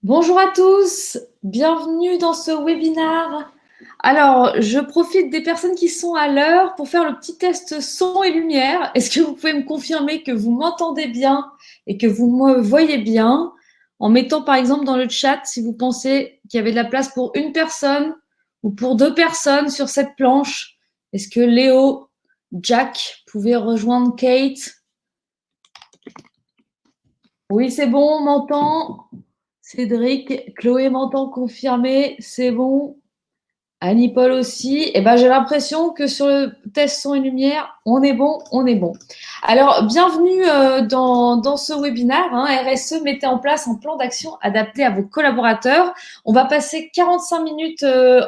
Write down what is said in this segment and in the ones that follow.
Bonjour à tous, bienvenue dans ce webinaire. Alors, je profite des personnes qui sont à l'heure pour faire le petit test son et lumière. Est-ce que vous pouvez me confirmer que vous m'entendez bien et que vous me voyez bien en mettant par exemple dans le chat si vous pensez qu'il y avait de la place pour une personne ou pour deux personnes sur cette planche. Est-ce que Léo, Jack pouvaient rejoindre Kate? Oui, c'est bon, on m'entend. Cédric, Chloé m'entend confirmer, c'est bon. Annie-Paul aussi. Eh ben, j'ai l'impression que sur le test son et lumière, on est bon, on est bon. Alors, bienvenue dans ce webinaire. RSE mettez en place un plan d'action adapté à vos collaborateurs. On va passer 45 minutes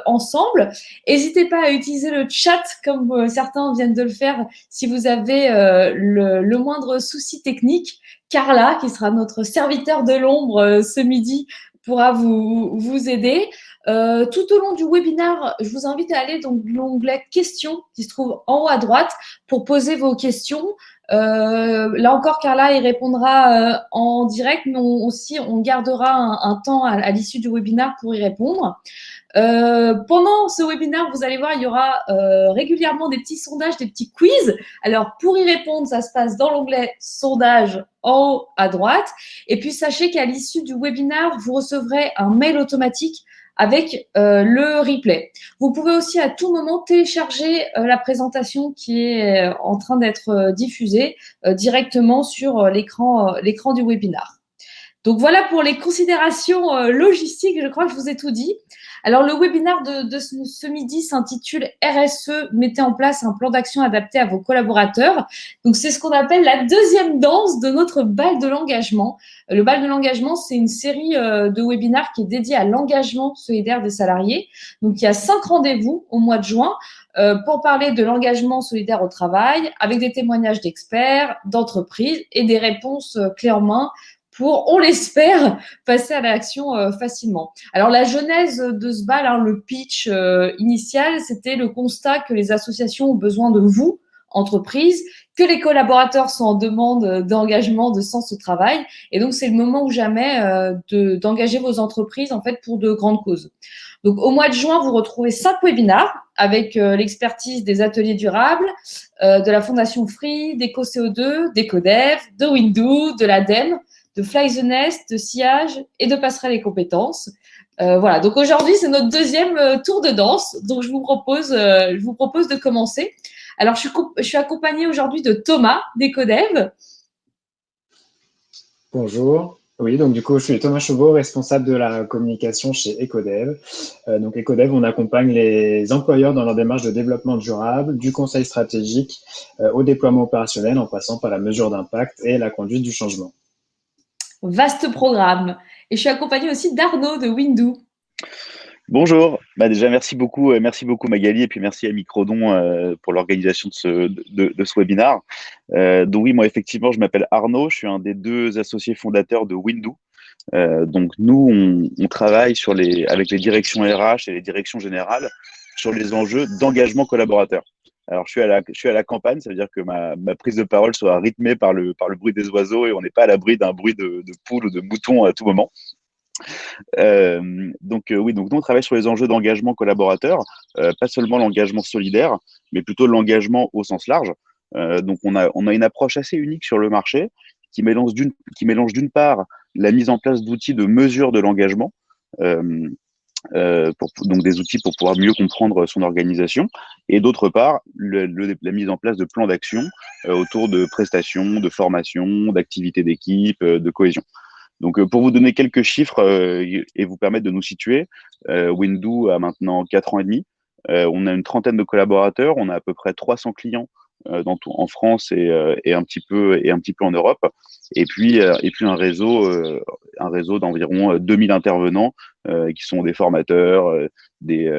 ensemble. N'hésitez pas à utiliser le chat comme certains viennent de le faire si vous avez le moindre souci technique. Carla, qui sera notre serviteur de l'ombre ce midi, pourra vous aider. Tout au long du webinaire, je vous invite à aller dans l'onglet questions qui se trouve en haut à droite pour poser vos questions. Là encore, Carla y répondra en direct, mais on gardera un temps à l'issue du webinaire pour y répondre. Pendant ce webinaire, vous allez voir, il y aura régulièrement des petits sondages, des petits quiz. Alors, pour y répondre, ça se passe dans l'onglet sondage en haut à droite. Et puis, sachez qu'à l'issue du webinaire, vous recevrez un mail automatique avec le replay. Vous pouvez aussi à tout moment télécharger la présentation qui est en train d'être diffusée directement sur l'écran du webinaire. Donc voilà pour les considérations logistiques, je crois que je vous ai tout dit. Alors le webinaire de ce midi s'intitule RSE, mettez en place un plan d'action adapté à vos collaborateurs. Donc c'est ce qu'on appelle la deuxième danse de notre bal de l'engagement. Le bal de l'engagement, c'est une série de webinaires qui est dédiée à l'engagement solidaire des salariés. Donc il y a 5 rendez-vous au mois de juin pour parler de l'engagement solidaire au travail avec des témoignages d'experts, d'entreprises et des réponses clés en main pour, on l'espère, passer à l'action facilement. Alors la genèse de ce bal, le pitch initial, c'était le constat que les associations ont besoin de vous, entreprises, que les collaborateurs sont en demande d'engagement, de sens au travail, et donc c'est le moment ou jamais d'engager vos entreprises en fait pour de grandes causes. Donc au mois de juin, vous retrouvez 5 webinaires avec l'expertise des ateliers durables, de la Fondation Free, d'EcoCO2, d'EcoDev, de Windoo, de l'ADEME, de Fly the Nest, de Sillage et de Passerelle et compétences. Voilà, donc aujourd'hui, c'est notre deuxième tour de danse. Donc, je vous propose de commencer. Alors, je suis accompagnée aujourd'hui de Thomas d'EcoDev. Bonjour. Oui, donc du coup, je suis Thomas Chauveau, responsable de la communication chez Ecodev. Donc Ecodev, on accompagne les employeurs dans leur démarche de développement durable, du conseil stratégique au déploiement opérationnel en passant par la mesure d'impact et la conduite du changement. Vaste programme. Et je suis accompagnée aussi d'Arnaud de Windoo. Bonjour. Déjà, merci beaucoup Magali, et puis merci à Microdon pour l'organisation de ce webinaire. Donc oui, moi effectivement, je m'appelle Arnaud, je suis un des deux associés fondateurs de Windoo. Donc nous, on travaille avec les directions RH et les directions générales sur les enjeux d'engagement collaborateur. Alors je suis à la campagne, ça veut dire que ma prise de parole soit rythmée par le bruit des oiseaux et on n'est pas à l'abri d'un bruit de poule ou de mouton à tout moment. Oui, donc nous on travaille sur les enjeux d'engagement collaborateur, pas seulement l'engagement solidaire, mais plutôt l'engagement au sens large. Donc on a une approche assez unique sur le marché qui mélange d'une part la mise en place d'outils de mesure de l'engagement, donc des outils pour pouvoir mieux comprendre son organisation, et d'autre part la mise en place de plans d'action autour de prestations, de formations, d'activités d'équipe, de cohésion. Donc, pour vous donner quelques chiffres et vous permettre de nous situer, Windoo a maintenant 4 ans et demi. On a une trentaine de collaborateurs, on a à peu près 300 clients en France et un petit peu en Europe. Et puis un réseau d'environ 2000 intervenants qui sont des formateurs, des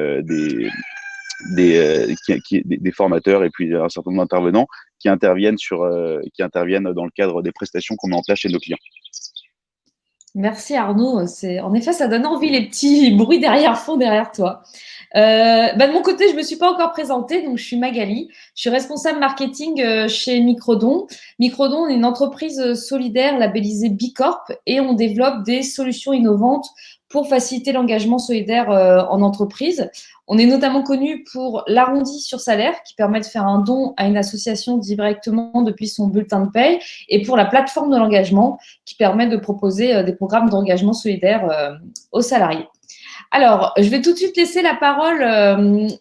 formateurs et puis un certain nombre d'intervenants qui interviennent dans le cadre des prestations qu'on met en place chez nos clients. Merci Arnaud. En effet, ça donne envie les petits bruits derrière-fond derrière toi. De mon côté, je me suis pas encore présentée, donc je suis Magali. Je suis responsable marketing chez Microdon. Microdon, on est une entreprise solidaire labellisée Bicorp et on développe des solutions innovantes pour faciliter l'engagement solidaire en entreprise. On est notamment connu pour l'arrondi sur salaire qui permet de faire un don à une association directement depuis son bulletin de paye et pour la plateforme de l'engagement qui permet de proposer des programmes d'engagement solidaire aux salariés. Alors, je vais tout de suite laisser la parole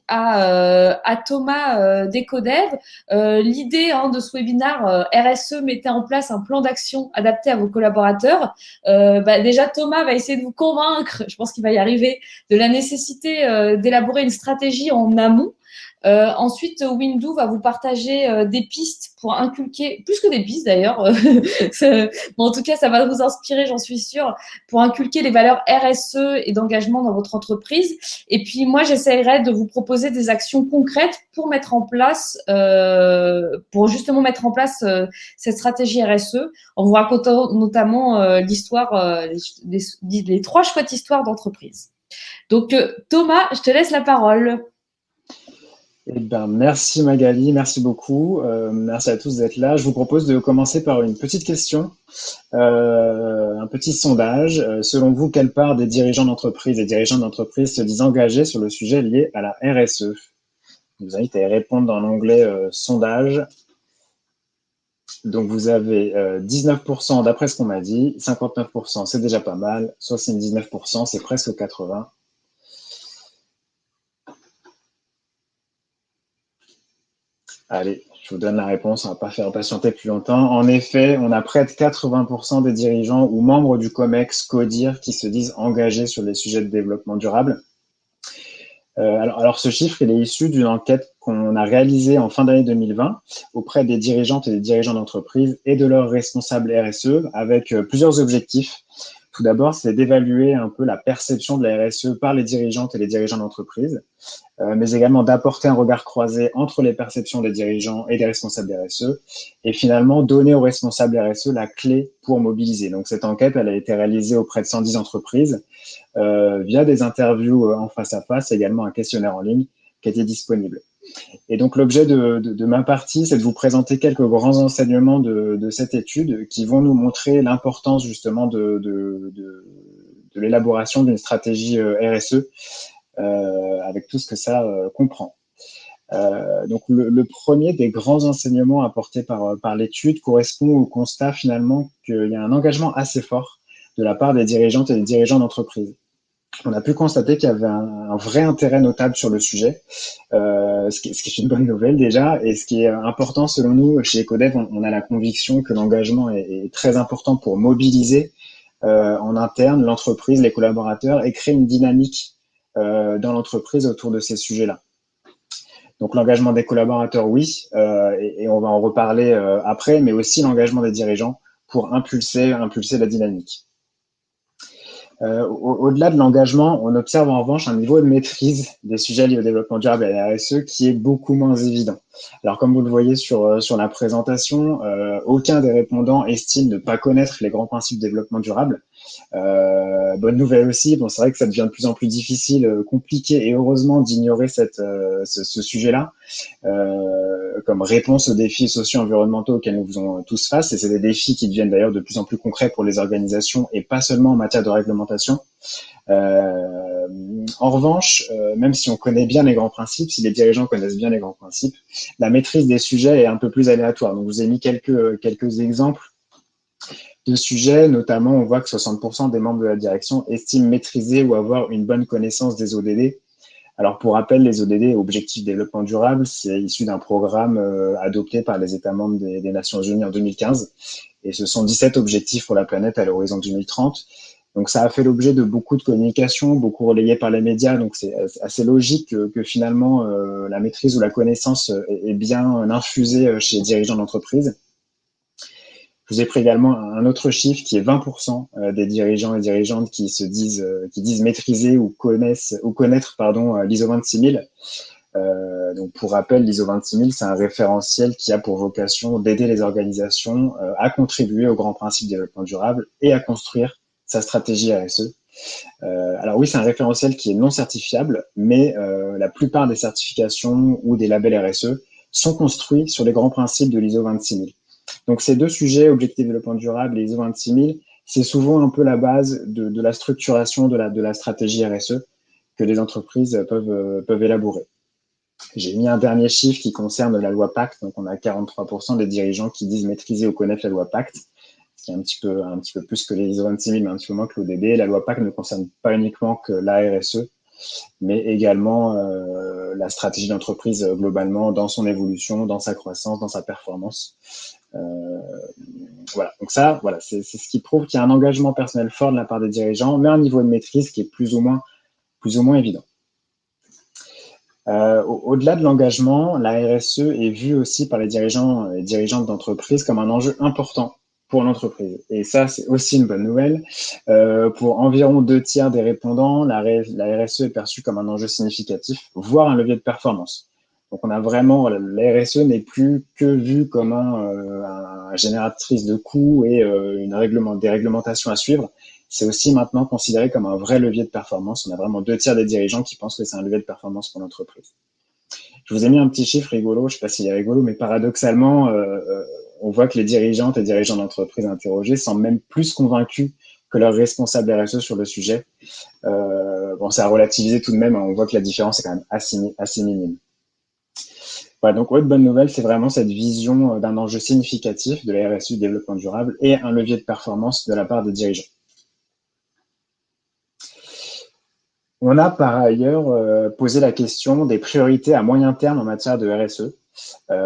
à Thomas d'Ecodev. L'idée de ce webinaire RSE mettait en place un plan d'action adapté à vos collaborateurs. Déjà, Thomas va essayer de vous convaincre, je pense qu'il va y arriver, de la nécessité d'élaborer une stratégie en amont. Ensuite, Windou va vous partager des pistes pour inculquer, plus que des pistes d'ailleurs, bon, en tout cas, ça va vous inspirer, j'en suis sûre, pour inculquer les valeurs RSE et d'engagement dans votre entreprise. Et puis, moi, j'essaierai de vous proposer des actions concrètes pour mettre en place, pour justement mettre en place cette stratégie RSE, en vous racontant notamment l'histoire, les 3 chouettes histoires d'entreprise. Donc, Thomas, je te laisse la parole. Eh ben, merci Magali, merci beaucoup. Merci à tous d'être là. Je vous propose de commencer par une petite question, un petit sondage. Selon vous, quelle part des dirigeants d'entreprise et dirigeants d'entreprise se disent engagés sur le sujet lié à la RSE? Je vous invite à y répondre dans l'onglet sondage. Donc vous avez 19% d'après ce qu'on m'a dit, 59% c'est déjà pas mal, 79% c'est presque 80%. Allez, je vous donne la réponse, on ne va pas faire patienter plus longtemps. En effet, on a près de 80% des dirigeants ou membres du COMEX CODIR qui se disent engagés sur les sujets de développement durable. Alors, ce chiffre, il est issu d'une enquête qu'on a réalisée en fin d'année 2020 auprès des dirigeantes et des dirigeants d'entreprise et de leurs responsables RSE avec plusieurs objectifs. Tout d'abord, c'est d'évaluer un peu la perception de la RSE par les dirigeantes et les dirigeants d'entreprise, mais également d'apporter un regard croisé entre les perceptions des dirigeants et des responsables RSE, et finalement donner aux responsables RSE la clé pour mobiliser. Donc cette enquête, elle a été réalisée auprès de 110 entreprises via des interviews en face à face, également un questionnaire en ligne qui était disponible. Et donc l'objet de ma partie, c'est de vous présenter quelques grands enseignements de cette étude qui vont nous montrer l'importance justement de l'élaboration d'une stratégie RSE avec tout ce que ça comprend. Donc le premier des grands enseignements apportés par l'étude correspond au constat finalement qu'il y a un engagement assez fort de la part des dirigeantes et des dirigeants d'entreprise. On a pu constater qu'il y avait un vrai intérêt notable sur le sujet, ce qui est une bonne nouvelle déjà. Et ce qui est important selon nous, chez Ecodev, on a la conviction que l'engagement est très important pour mobiliser en interne l'entreprise, les collaborateurs et créer une dynamique dans l'entreprise autour de ces sujets-là. Donc l'engagement des collaborateurs, oui, et on va en reparler après, mais aussi l'engagement des dirigeants pour impulser la dynamique. Au-delà de l'engagement, on observe en revanche un niveau de maîtrise des sujets liés au développement durable et à la RSE qui est beaucoup moins évident. Alors comme vous le voyez sur la présentation, aucun des répondants estime ne pas connaître les grands principes de développement durable. Bonne nouvelle aussi, bon, c'est vrai que ça devient de plus en plus difficile, compliqué et heureusement d'ignorer ce sujet-là comme réponse aux défis socio-environnementaux auxquels nous faisons tous face. Et c'est des défis qui deviennent d'ailleurs de plus en plus concrets pour les organisations et pas seulement en matière de réglementation. En revanche, même si on connaît bien les grands principes, si les dirigeants connaissent bien les grands principes, la maîtrise des sujets est un peu plus aléatoire. Donc, je vous ai mis quelques exemples de sujets, notamment on voit que 60% des membres de la direction estiment maîtriser ou avoir une bonne connaissance des ODD. Alors pour rappel, les ODD, Objectifs de développement durable, c'est issu d'un programme adopté par les États membres des Nations Unies en 2015 et ce sont 17 objectifs pour la planète à l'horizon 2030. Donc ça a fait l'objet de beaucoup de communication, beaucoup relayé par les médias, donc c'est assez logique que finalement la maîtrise ou la connaissance est bien infusée chez les dirigeants d'entreprise. Je vous ai pris également un autre chiffre qui est 20% des dirigeants et dirigeantes qui disent maîtriser ou connaître l'ISO 26000. Donc pour rappel, l'ISO 26000, c'est un référentiel qui a pour vocation d'aider les organisations à contribuer aux grands principes de développement durable et à construire sa stratégie RSE. Alors oui, c'est un référentiel qui est non certifiable, mais la plupart des certifications ou des labels RSE sont construits sur les grands principes de l'ISO 26000. Donc ces deux sujets, objectifs de développement durable et ISO 26000, c'est souvent un peu la base de la structuration de la stratégie RSE que les entreprises peuvent élaborer. J'ai mis un dernier chiffre qui concerne la loi Pacte. Donc on a 43% des dirigeants qui disent maîtriser ou connaître la loi Pacte, ce qui est un petit peu plus que les ISO 26000, mais un petit peu moins que l'ODD. La loi Pacte ne concerne pas uniquement que la RSE, mais également la stratégie d'entreprise globalement dans son évolution, dans sa croissance, dans sa performance. Voilà. Donc ça, voilà, c'est ce qui prouve qu'il y a un engagement personnel fort de la part des dirigeants, mais un niveau de maîtrise qui est plus ou moins évident. Au-delà de l'engagement, la RSE est vue aussi par les dirigeants et dirigeantes d'entreprise comme un enjeu important pour l'entreprise. Et ça, c'est aussi une bonne nouvelle. Pour environ 2/3 des répondants, la RSE est perçue comme un enjeu significatif, voire un levier de performance. Donc on a vraiment, la RSE n'est plus que vue comme un génératrice de coûts et des réglementations à suivre. C'est aussi maintenant considéré comme un vrai levier de performance. On a vraiment 2/3 des dirigeants qui pensent que c'est un levier de performance pour l'entreprise. Je vous ai mis un petit chiffre rigolo, je ne sais pas s'il est rigolo, mais paradoxalement, on voit que les dirigeantes et dirigeants d'entreprise interrogés semblent même plus convaincus que leurs responsables RSE sur le sujet. Bon, c'est à relativiser tout de même, on voit que la différence est quand même assez minime. Voilà, donc autre bonne nouvelle, c'est vraiment cette vision d'un enjeu significatif de la RSE, du développement durable, et un levier de performance de la part des dirigeants. On a par ailleurs posé la question des priorités à moyen terme en matière de RSE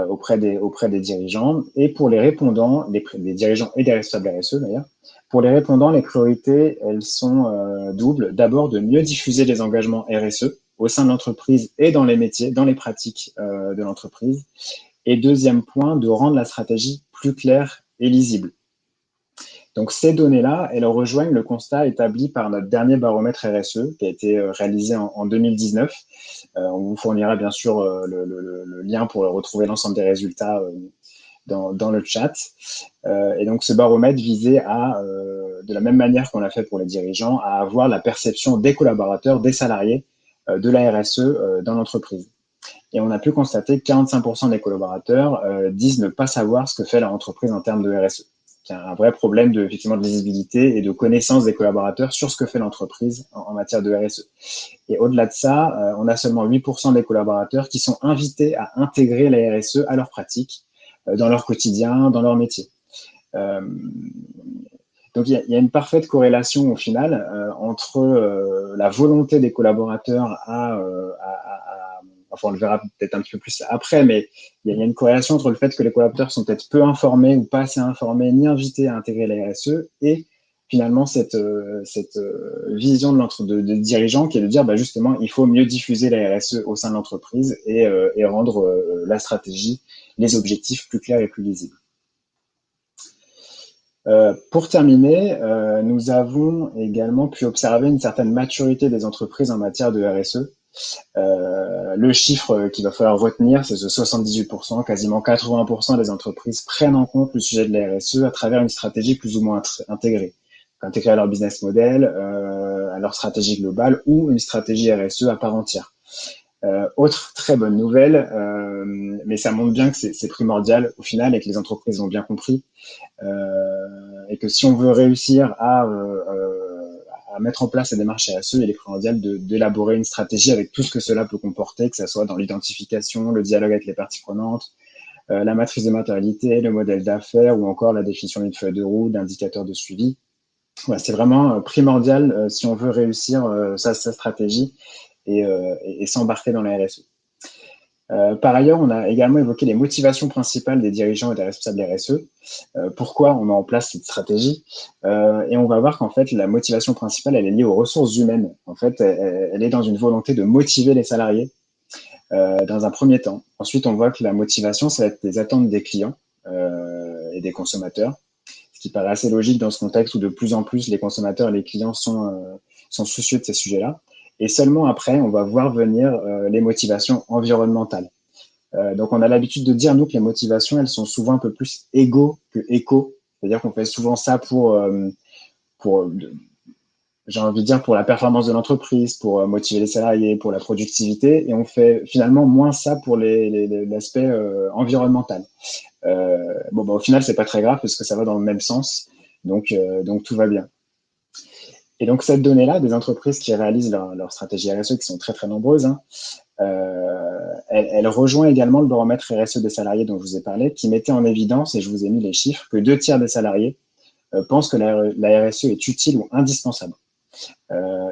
auprès des dirigeants. Et pour les répondants, des dirigeants et des responsables RSE d'ailleurs, pour les répondants, les priorités, elles sont doubles. D'abord, de mieux diffuser les engagements RSE au sein de l'entreprise et dans les métiers, dans les pratiques de l'entreprise. Et deuxième point, de rendre la stratégie plus claire et lisible. Donc ces données-là, elles rejoignent le constat établi par notre dernier baromètre RSE qui a été réalisé en 2019. On vous fournira bien sûr le lien pour retrouver l'ensemble des résultats dans le chat. Et donc ce baromètre visait à, de la même manière qu'on l'a fait pour les dirigeants, à avoir la perception des collaborateurs, des salariés de la RSE dans l'entreprise. Et on a pu constater que 45% des collaborateurs disent ne pas savoir ce que fait leur entreprise en termes de RSE. Il y a un vrai problème effectivement de lisibilité et de connaissance des collaborateurs sur ce que fait l'entreprise en matière de RSE. Et au-delà de ça, on a seulement 8% des collaborateurs qui sont invités à intégrer la RSE à leur pratique, dans leur quotidien, dans leur métier. Donc il y a une parfaite corrélation au final entre la volonté des collaborateurs enfin on le verra peut-être un petit peu plus après, mais il y a une corrélation entre le fait que les collaborateurs sont peut-être peu informés ou pas assez informés ni invités à intégrer la RSE et finalement cette vision de dirigeant qui est de dire justement il faut mieux diffuser la RSE au sein de l'entreprise et rendre la stratégie, les objectifs plus clairs et plus lisibles. Pour terminer, nous avons également pu observer une certaine maturité des entreprises en matière de RSE. Le chiffre qu'il va falloir retenir, c'est ce 78%, quasiment 80% des entreprises prennent en compte le sujet de la RSE à travers une stratégie plus ou moins intégrée à leur business model, à leur stratégie globale ou une stratégie RSE à part entière. Autre très bonne nouvelle, mais ça montre bien que c'est primordial au final et que les entreprises ont bien compris, et que si on veut réussir à mettre en place la démarche RSE, il est primordial d'élaborer une stratégie avec tout ce que cela peut comporter, que ce soit dans l'identification, le dialogue avec les parties prenantes, la matrice de matérialité, le modèle d'affaires ou encore la définition d'une feuille de route, d'indicateurs de suivi. Voilà, c'est vraiment primordial si on veut réussir sa stratégie et s'embarquer dans la RSE. Par ailleurs, on a également évoqué les motivations principales des dirigeants et des responsables RSE. Pourquoi on met en place cette stratégie, et on va voir qu'en fait, la motivation principale, elle est liée aux ressources humaines. En fait, elle est dans une volonté de motiver les salariés dans un premier temps. Ensuite, on voit que la motivation, ça va être les attentes des clients et des consommateurs, ce qui paraît assez logique dans ce contexte où de plus en plus les consommateurs et les clients sont soucieux de ces sujets-là. Et seulement après, on va voir venir les motivations environnementales. Donc, on a l'habitude de dire, nous, que les motivations, elles sont souvent un peu plus égo que éco. C'est-à-dire qu'on fait souvent ça pour j'ai envie de dire, pour la performance de l'entreprise, pour motiver les salariés, pour la productivité, et on fait finalement moins ça pour l'aspect environnemental. Bon, bah, au final, c'est pas très grave parce que ça va dans le même sens, donc tout va bien. Et donc cette donnée-là, des entreprises qui réalisent leur stratégie RSE, qui sont très très nombreuses, hein, elle rejoint également le baromètre RSE des salariés dont je vous ai parlé, qui mettait en évidence, et je vous ai mis les chiffres, que 2 tiers des salariés pensent que la RSE est utile ou indispensable.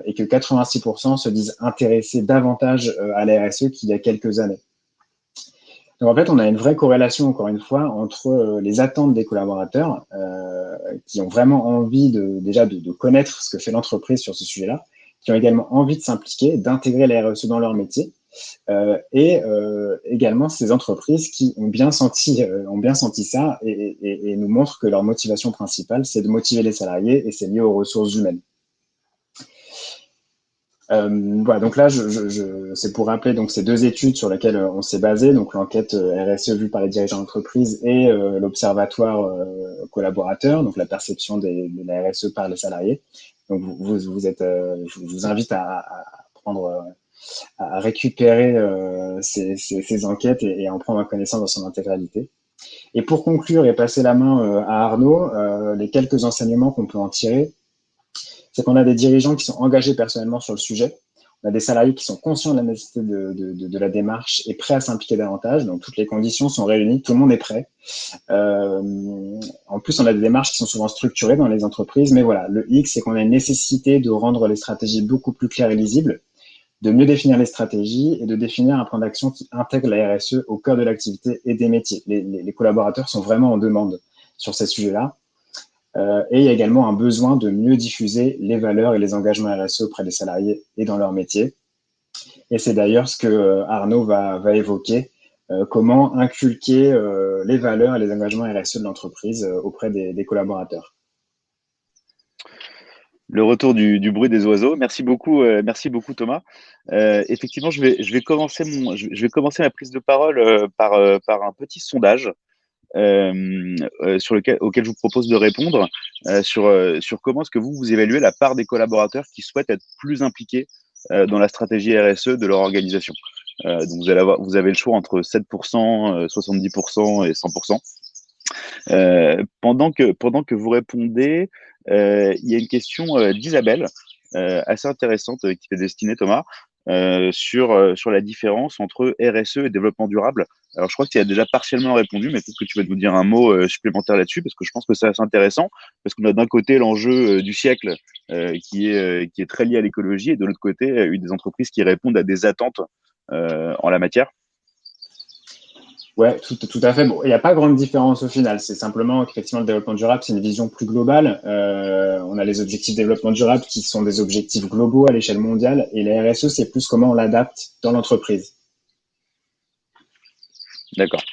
Et que 86% se disent intéressés davantage à la RSE qu'il y a quelques années. Donc en fait, on a une vraie corrélation, encore une fois, entre les attentes des collaborateurs qui ont vraiment envie déjà de connaître ce que fait l'entreprise sur ce sujet-là, qui ont également envie de s'impliquer, d'intégrer la RSE dans leur métier, et également ces entreprises qui ont bien senti ça et nous montrent que leur motivation principale, c'est de motiver les salariés et c'est lié aux ressources humaines. Voilà, donc là, c'est pour rappeler donc ces 2 études sur lesquelles on s'est basé, donc l'enquête RSE vue par les dirigeants d'entreprise et l'observatoire collaborateur, donc la perception de la RSE par les salariés. Donc je vous invite à prendre, à récupérer ces enquêtes et en prendre connaissance dans son intégralité. Et pour conclure et passer la main à Arnaud, les quelques enseignements qu'on peut en tirer, c'est qu'on a des dirigeants qui sont engagés personnellement sur le sujet. On a des salariés qui sont conscients de la nécessité de la démarche et prêts à s'impliquer davantage. Donc, toutes les conditions sont réunies, tout le monde est prêt. En plus, on a des démarches qui sont souvent structurées dans les entreprises. Mais voilà, le X, c'est qu'on a une nécessité de rendre les stratégies beaucoup plus claires et lisibles, de mieux définir les stratégies et de définir un plan d'action qui intègre la RSE au cœur de l'activité et des métiers. Les collaborateurs sont vraiment en demande sur ces sujets-là. Et il y a également un besoin de mieux diffuser les valeurs et les engagements RSE auprès des salariés et dans leur métier. Et c'est d'ailleurs ce que Arnaud va évoquer, comment inculquer les valeurs et les engagements RSE de l'entreprise auprès des collaborateurs. Le retour du bruit des oiseaux. Merci beaucoup Thomas. Effectivement, je vais commencer ma prise de parole par un petit sondage auquel je vous propose de répondre sur comment est-ce que vous évaluez la part des collaborateurs qui souhaitent être plus impliqués dans la stratégie RSE de leur organisation. Donc vous avez le choix entre 7%, 70% et 100%. Pendant que vous répondez, il y a une question d'Isabelle assez intéressante qui t'est destinée, Thomas, sur la différence entre RSE et développement durable. Alors, je crois que tu as déjà partiellement répondu, mais peut-être que tu vas nous dire un mot supplémentaire là-dessus, parce que je pense que c'est assez intéressant, parce qu'on a d'un côté l'enjeu du siècle qui est très lié à l'écologie, et de l'autre côté, des entreprises qui répondent à des attentes en la matière. Ouais, tout à fait. Bon, il n'y a pas grande différence au final. C'est simplement qu'effectivement, le développement durable, c'est une vision plus globale. On a les objectifs de développement durable qui sont des objectifs globaux à l'échelle mondiale. Et les RSE, c'est plus comment on l'adapte dans l'entreprise. D'accord.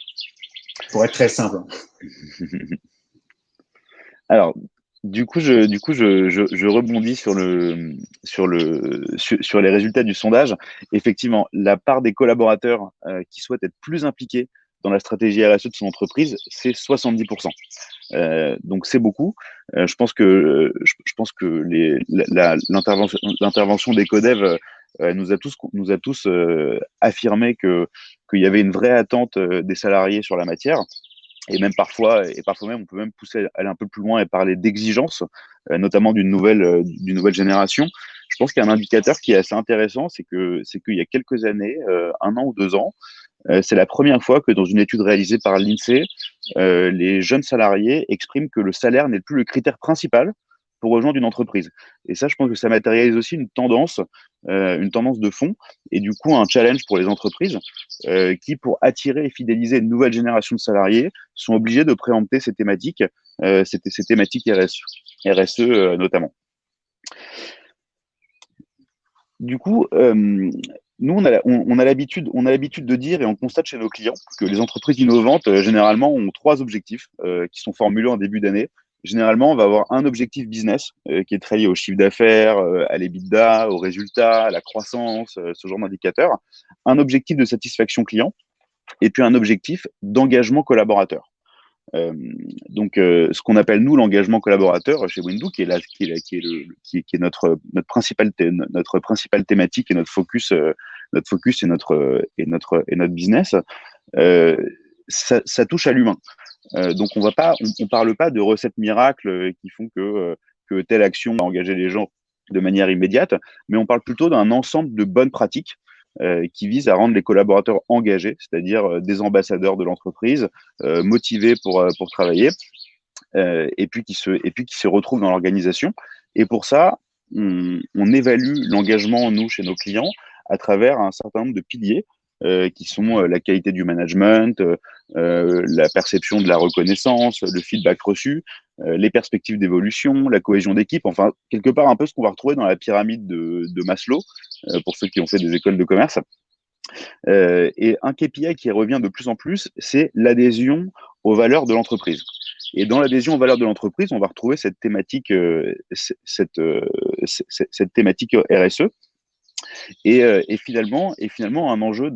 Pour être très simple. Alors, du coup, je rebondis sur les résultats du sondage. Effectivement, la part des collaborateurs qui souhaitent être plus impliqués dans la stratégie RSE de son entreprise, c'est 70%. Donc c'est beaucoup. Je pense que l'intervention d'Ecodev nous a tous affirmé qu'il y avait une vraie attente des salariés sur la matière. Et parfois même, on peut même aller un peu plus loin et parler d'exigence, notamment d'une nouvelle génération. Je pense qu'il y a un indicateur qui est assez intéressant, c'est qu'il y a quelques années, 1 an ou 2 ans, c'est la première fois que dans une étude réalisée par l'INSEE, les jeunes salariés expriment que le salaire n'est plus le critère principal pour rejoindre une entreprise. Et ça, je pense que ça matérialise aussi une tendance de fond, et du coup un challenge pour les entreprises qui, pour attirer et fidéliser une nouvelle génération de salariés, sont obligés de préempter ces thématiques RSE notamment. Du coup, nous, on a l'habitude de dire, et on constate chez nos clients, que les entreprises innovantes, généralement, ont 3 objectifs qui sont formulés en début d'année. Généralement, on va avoir un objectif business qui est très lié au chiffre d'affaires, à l'EBITDA, aux résultats, à la croissance, ce genre d'indicateurs. Un objectif de satisfaction client, et puis un objectif d'engagement collaborateur. Donc, ce qu'on appelle nous l'engagement collaborateur chez Window, qui est notre principale thématique et notre focus et notre business, ça touche à l'humain. Donc on parle pas de recettes miracles qui font que telle action va engager les gens de manière immédiate, mais on parle plutôt d'un ensemble de bonnes pratiques qui visent à rendre les collaborateurs engagés, c'est-à-dire des ambassadeurs de l'entreprise, motivés pour travailler, et puis qui se retrouvent dans l'organisation. Et pour ça, on évalue l'engagement, nous, chez nos clients, à travers un certain nombre de piliers qui sont la qualité du management, la perception de la reconnaissance, le feedback reçu, les perspectives d'évolution, la cohésion d'équipe, enfin, quelque part un peu ce qu'on va retrouver dans la pyramide de Maslow, pour ceux qui ont fait des écoles de commerce. Et un KPI qui revient de plus en plus, c'est l'adhésion aux valeurs de l'entreprise. Et dans l'adhésion aux valeurs de l'entreprise, on va retrouver cette thématique, cette thématique RSE, et finalement un enjeu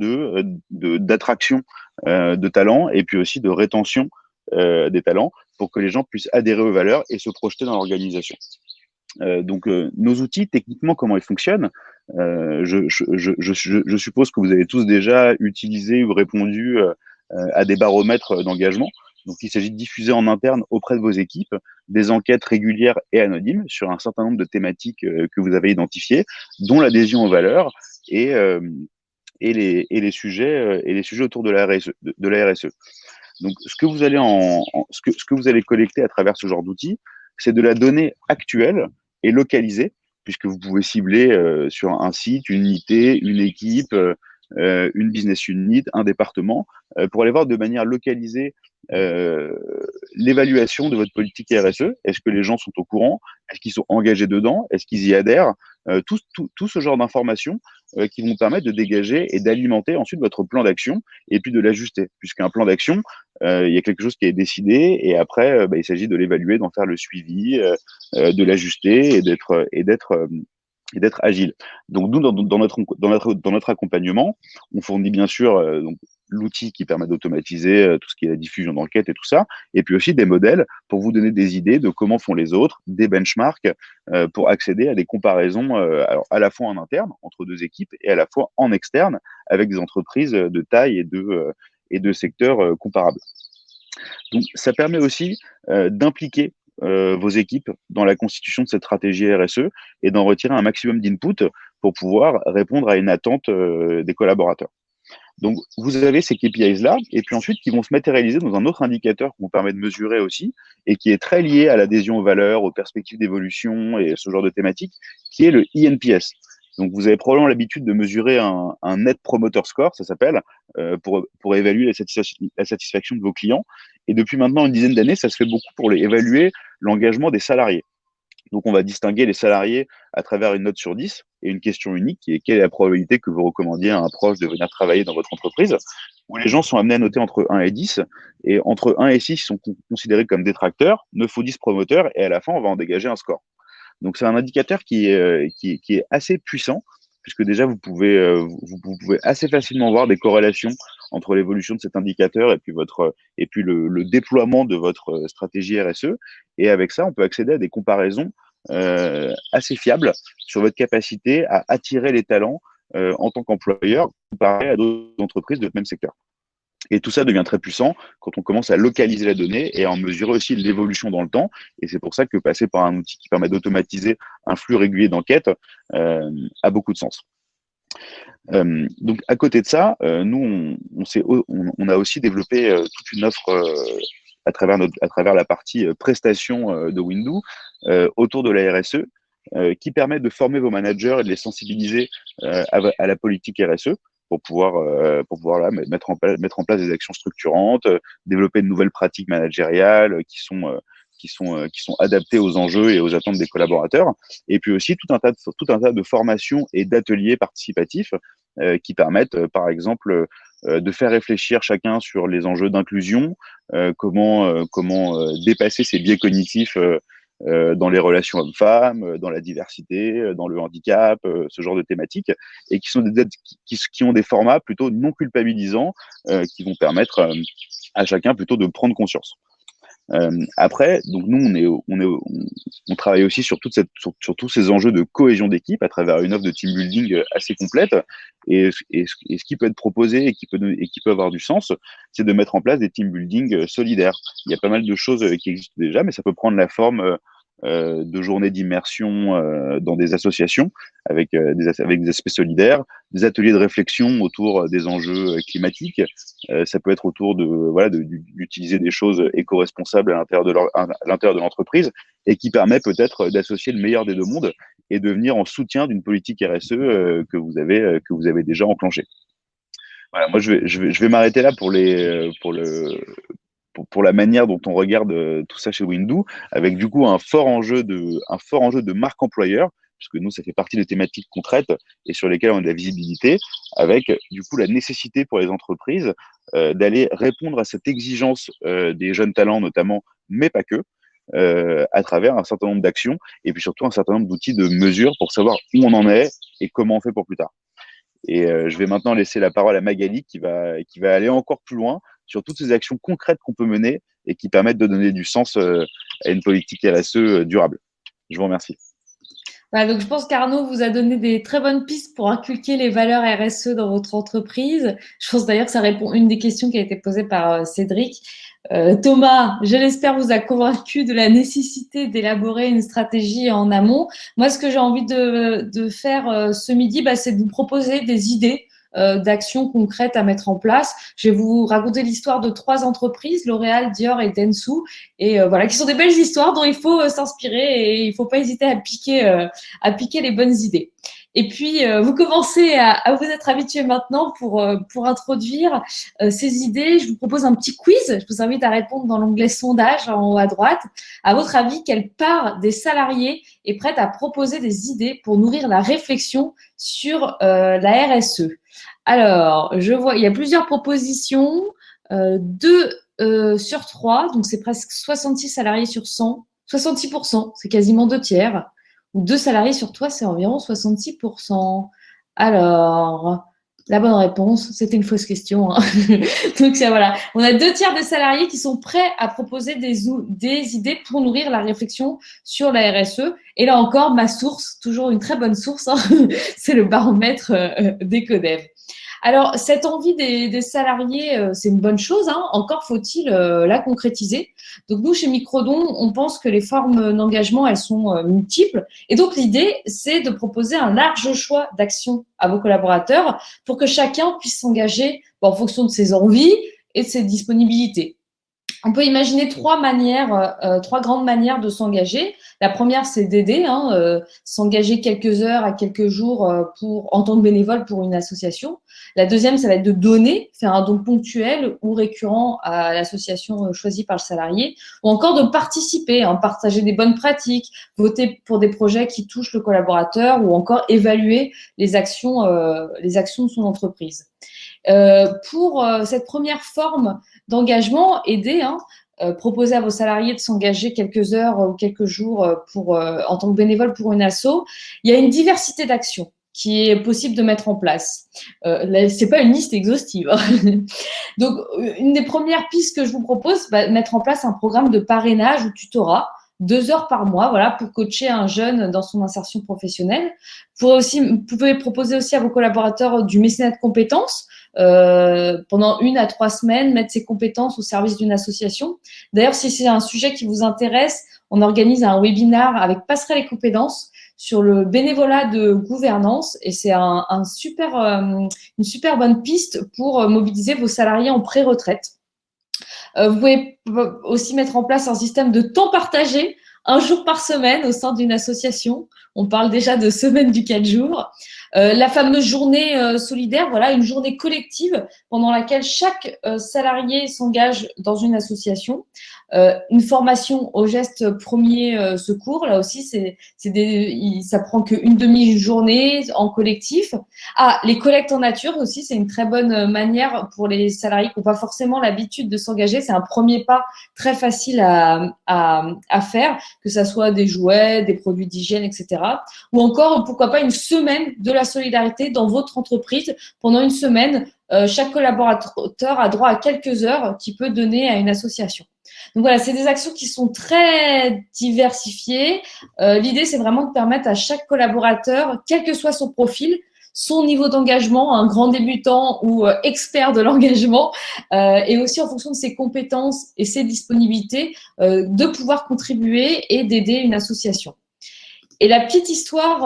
d'attraction de talents, et puis aussi de rétention des talents, pour que les gens puissent adhérer aux valeurs et se projeter dans l'organisation. Donc, nos outils, techniquement, comment ils fonctionnent, je suppose que vous avez tous déjà utilisé ou répondu à des baromètres d'engagement. Donc, il s'agit de diffuser en interne auprès de vos équipes des enquêtes régulières et anonymes sur un certain nombre de thématiques que vous avez identifiées, dont l'adhésion aux valeurs et, et les sujets autour de la RSE. Donc, ce que vous allez collecter à travers ce genre d'outils, c'est de la donnée actuelle et localisée, puisque vous pouvez cibler sur un site, une unité, une équipe, une business unit, un département, pour aller voir de manière localisée l'évaluation de votre politique RSE. Est-ce que les gens sont au courant? Est-ce qu'ils sont engagés dedans? Est-ce qu'ils y adhèrent? Tout ce genre d'informations qui vont permettre de dégager et d'alimenter ensuite votre plan d'action et puis de l'ajuster. Puisqu'un plan d'action, il y a quelque chose qui est décidé et après, il s'agit de l'évaluer, d'en faire le suivi, de l'ajuster et d'être agile. Donc, nous, dans notre accompagnement, on fournit bien sûr donc, l'outil qui permet d'automatiser tout ce qui est la diffusion d'enquête et tout ça, et puis aussi des modèles pour vous donner des idées de comment font les autres, des benchmarks pour accéder à des comparaisons alors à la fois en interne entre deux équipes et à la fois en externe avec des entreprises de taille et de secteurs comparables. Donc, ça permet aussi d'impliquer vos équipes dans la constitution de cette stratégie RSE et d'en retirer un maximum d'input pour pouvoir répondre à une attente des collaborateurs. Donc, vous avez ces KPIs-là, et puis ensuite, qui vont se matérialiser dans un autre indicateur qui vous permet de mesurer aussi, et qui est très lié à l'adhésion aux valeurs, aux perspectives d'évolution et ce genre de thématiques, qui est le eNPS. Donc, vous avez probablement l'habitude de mesurer un Net Promoter Score, ça s'appelle, pour évaluer la satisfaction de vos clients. Et depuis maintenant une dizaine d'années, ça se fait beaucoup pour évaluer l'engagement des salariés. Donc, on va distinguer les salariés à travers une note sur 10 et une question unique qui est quelle est la probabilité que vous recommandiez à un proche de venir travailler dans votre entreprise, où les gens sont amenés à noter entre 1 et 10, et entre 1 et 6, ils sont considérés comme détracteurs, 9 ou 10 promoteurs, et à la fin, on va en dégager un score. Donc, c'est un indicateur qui est assez puissant, puisque déjà, vous pouvez assez facilement voir des corrélations entre l'évolution de cet indicateur et puis le déploiement de votre stratégie RSE. Et avec ça, on peut accéder à des comparaisons assez fiables sur votre capacité à attirer les talents en tant qu'employeur comparé à d'autres entreprises de même secteur. Et tout ça devient très puissant quand on commence à localiser la donnée et à en mesurer aussi l'évolution dans le temps. Et c'est pour ça que passer par un outil qui permet d'automatiser un flux régulier d'enquête a beaucoup de sens. Donc, à côté de ça, nous, on a aussi développé toute une offre à travers la partie prestation de Window autour de la RSE qui permet de former vos managers et de les sensibiliser à la politique RSE pour pouvoir là, mettre en place des actions structurantes, développer de nouvelles pratiques managériales qui sont adaptées aux enjeux et aux attentes des collaborateurs. Et puis aussi tout un tas de formations et d'ateliers participatifs qui permettent, par exemple, de faire réfléchir chacun sur les enjeux d'inclusion, comment dépasser ces biais cognitifs dans les relations hommes-femmes, dans la diversité, dans le handicap, ce genre de thématiques, et qui ont des formats plutôt non culpabilisants, qui vont permettre à chacun plutôt de prendre conscience. Après, donc nous, on travaille aussi sur sur tous ces enjeux de cohésion d'équipe à travers une offre de team building assez complète. Et ce qui peut être proposé et qui peut avoir du sens, c'est de mettre en place des team building solidaires. Il y a pas mal de choses qui existent déjà, mais ça peut prendre la forme de journées d'immersion dans des associations avec des aspects solidaires, des ateliers de réflexion autour des enjeux climatiques. Ça peut être autour d'utiliser des choses éco-responsables à l'intérieur de l'entreprise et qui permet peut-être d'associer le meilleur des deux mondes et de venir en soutien d'une politique RSE que vous avez déjà enclenchée. Voilà, moi je vais m'arrêter là pour la manière dont on regarde tout ça chez Windoo, avec du coup un fort enjeu de marque employeur, puisque nous, ça fait partie des thématiques qu'on traite et sur lesquelles on a de la visibilité, avec du coup la nécessité pour les entreprises d'aller répondre à cette exigence des jeunes talents notamment, mais pas que, à travers un certain nombre d'actions et puis surtout un certain nombre d'outils de mesure pour savoir où on en est et comment on fait pour plus tard. Et je vais maintenant laisser la parole à Magali qui va aller encore plus loin sur toutes ces actions concrètes qu'on peut mener et qui permettent de donner du sens à une politique RSE durable. Je vous remercie. Voilà, donc je pense qu'Arnaud vous a donné des très bonnes pistes pour inculquer les valeurs RSE dans votre entreprise. Je pense d'ailleurs que ça répond à une des questions qui a été posée par Cédric. Thomas, je l'espère, vous a convaincu de la nécessité d'élaborer une stratégie en amont. Moi, ce que j'ai envie de faire ce midi, c'est de vous proposer des idées d'actions concrètes à mettre en place. Je vais vous raconter l'histoire de 3 entreprises, L'Oréal, Dior et Dentsu, et voilà, qui sont des belles histoires dont il faut s'inspirer et il ne faut pas hésiter à piquer les bonnes idées. Et puis, vous commencez à vous être habitués maintenant pour introduire ces idées. Je vous propose un petit quiz. Je vous invite à répondre dans l'onglet sondage en haut à droite. À votre avis, quelle part des salariés est prête à proposer des idées pour nourrir la réflexion sur la RSE? Alors, je vois, il y a plusieurs propositions. 2 sur 3, donc c'est presque 66 salariés sur 100. 66%, c'est quasiment 2 tiers. 2 salariés sur 3, c'est environ 66%. Alors, la bonne réponse, c'était une fausse question. Hein. Donc, voilà. On a 2 tiers des salariés qui sont prêts à proposer des idées pour nourrir la réflexion sur la RSE. Et là encore, ma source, toujours une très bonne source, hein, c'est le baromètre d'Ecodev. Alors, cette envie des salariés, c'est une bonne chose. Hein. Encore faut-il la concrétiser. Donc, nous, chez Microdon, on pense que les formes d'engagement, elles sont multiples. Et donc, l'idée, c'est de proposer un large choix d'actions à vos collaborateurs pour que chacun puisse s'engager en fonction de ses envies et de ses disponibilités. On peut imaginer 3 grandes manières de s'engager. La première, c'est d'aider, s'engager quelques heures à quelques jours en tant que bénévole pour une association. La deuxième, ça va être de donner, faire un don ponctuel ou récurrent à l'association choisie par le salarié, ou encore de participer, partager des bonnes pratiques, voter pour des projets qui touchent le collaborateur, ou encore évaluer les actions de son entreprise. Pour cette première forme d'engagement, aider, proposer à vos salariés de s'engager quelques heures ou quelques jours en tant que bénévole pour une asso, il y a une diversité d'actions qui est possible de mettre en place. C'est pas une liste exhaustive. Donc, une des premières pistes que je vous propose, mettre en place un programme de parrainage ou tutorat, 2 heures par mois, voilà, pour coacher un jeune dans son insertion professionnelle. Vous pouvez proposer aussi à vos collaborateurs du mécénat de compétences, pendant 1 à 3 semaines, mettre ses compétences au service d'une association. D'ailleurs, si c'est un sujet qui vous intéresse, on organise un webinar avec Passerelle et compétences sur le bénévolat de gouvernance, et c'est une super bonne piste pour mobiliser vos salariés en pré-retraite. Vous pouvez aussi mettre en place un système de temps partagé, 1 jour par semaine au sein d'une association. On parle déjà de semaine du 4 jours. La fameuse journée solidaire, voilà, une journée collective pendant laquelle chaque salarié s'engage dans une association. Une formation aux gestes premiers secours, là aussi, ça prend qu'une demi-journée en collectif. Les collectes en nature aussi, c'est une très bonne manière pour les salariés qui n'ont pas forcément l'habitude de s'engager. C'est un premier pas très facile à faire. que ça soit des jouets, des produits d'hygiène, etc. Ou encore, pourquoi pas, une semaine de la solidarité dans votre entreprise. Pendant une semaine, chaque collaborateur a droit à quelques heures qu'il peut donner à une association. Donc voilà, c'est des actions qui sont très diversifiées. L'idée, c'est vraiment de permettre à chaque collaborateur, quel que soit son profil, son niveau d'engagement, un grand débutant ou expert de l'engagement, et aussi en fonction de ses compétences et ses disponibilités, de pouvoir contribuer et d'aider une association. Et la petite histoire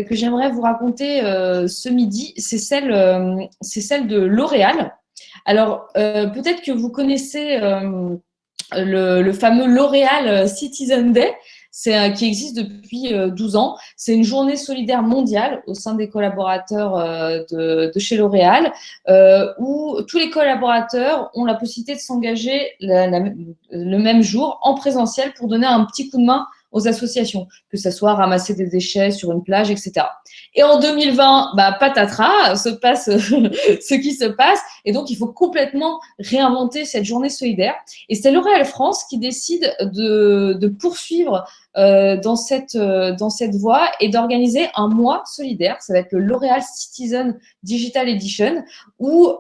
que j'aimerais vous raconter ce midi, c'est celle de L'Oréal. Alors, peut-être que vous connaissez le fameux L'Oréal Citizen Day, qui existe depuis 12 ans. C'est une journée solidaire mondiale au sein des collaborateurs de chez L'Oréal, où tous les collaborateurs ont la possibilité de s'engager le même jour en présentiel pour donner un petit coup de main aux associations, que ce soit ramasser des déchets sur une plage, etc. Et en 2020, patatras, se passe ce qui se passe, et donc il faut complètement réinventer cette journée solidaire. Et c'est L'Oréal France qui décide de poursuivre dans cette voie et d'organiser un mois solidaire. Ça va être le L'Oréal Citizen Digital Edition, où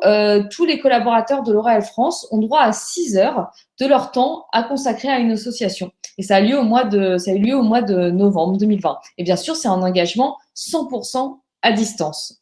tous les collaborateurs de L'Oréal France ont droit à 6 heures de leur temps à consacrer à une association. Et ça a eu lieu au mois de novembre 2020. Et bien sûr, c'est un engagement 100% à distance.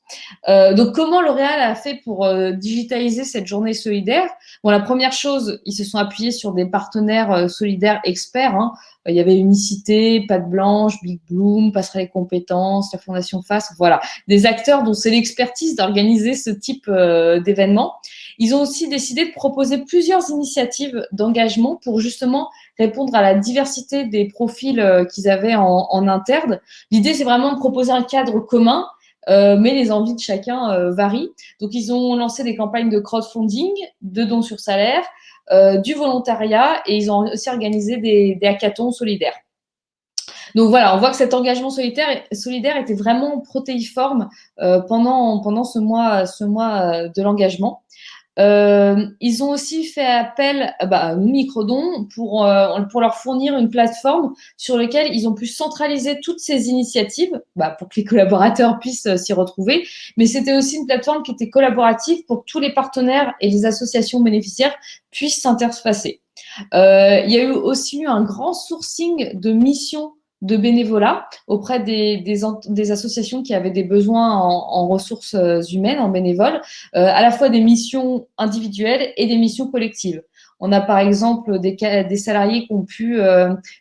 Donc, comment L'Oréal a fait pour digitaliser cette journée solidaire? Bon, la première chose, ils se sont appuyés sur des partenaires solidaires experts. Il y avait Unicité, Patte Blanche, Big Bloom, Passerelle Compétences, la Fondation FAS, voilà, des acteurs dont c'est l'expertise d'organiser ce type d'événement. Ils ont aussi décidé de proposer plusieurs initiatives d'engagement pour justement répondre à la diversité des profils qu'ils avaient en interne. L'idée, c'est vraiment de proposer un cadre commun, mais les envies de chacun varient. Donc, ils ont lancé des campagnes de crowdfunding, de dons sur salaire, du volontariat, et ils ont aussi organisé des hackathons solidaires. Donc voilà, on voit que cet engagement solidaire était vraiment protéiforme pendant ce mois de l'engagement. Ils ont aussi fait appel à nous, Microdon, pour leur fournir une plateforme sur laquelle ils ont pu centraliser toutes ces initiatives, pour que les collaborateurs puissent s'y retrouver. Mais c'était aussi une plateforme qui était collaborative pour que tous les partenaires et les associations bénéficiaires puissent s'interfacer. Il y a aussi eu un grand sourcing de missions de bénévolat auprès des associations qui avaient des besoins en ressources humaines, en bénévoles, à la fois des missions individuelles et des missions collectives. On a par exemple des salariés qui ont pu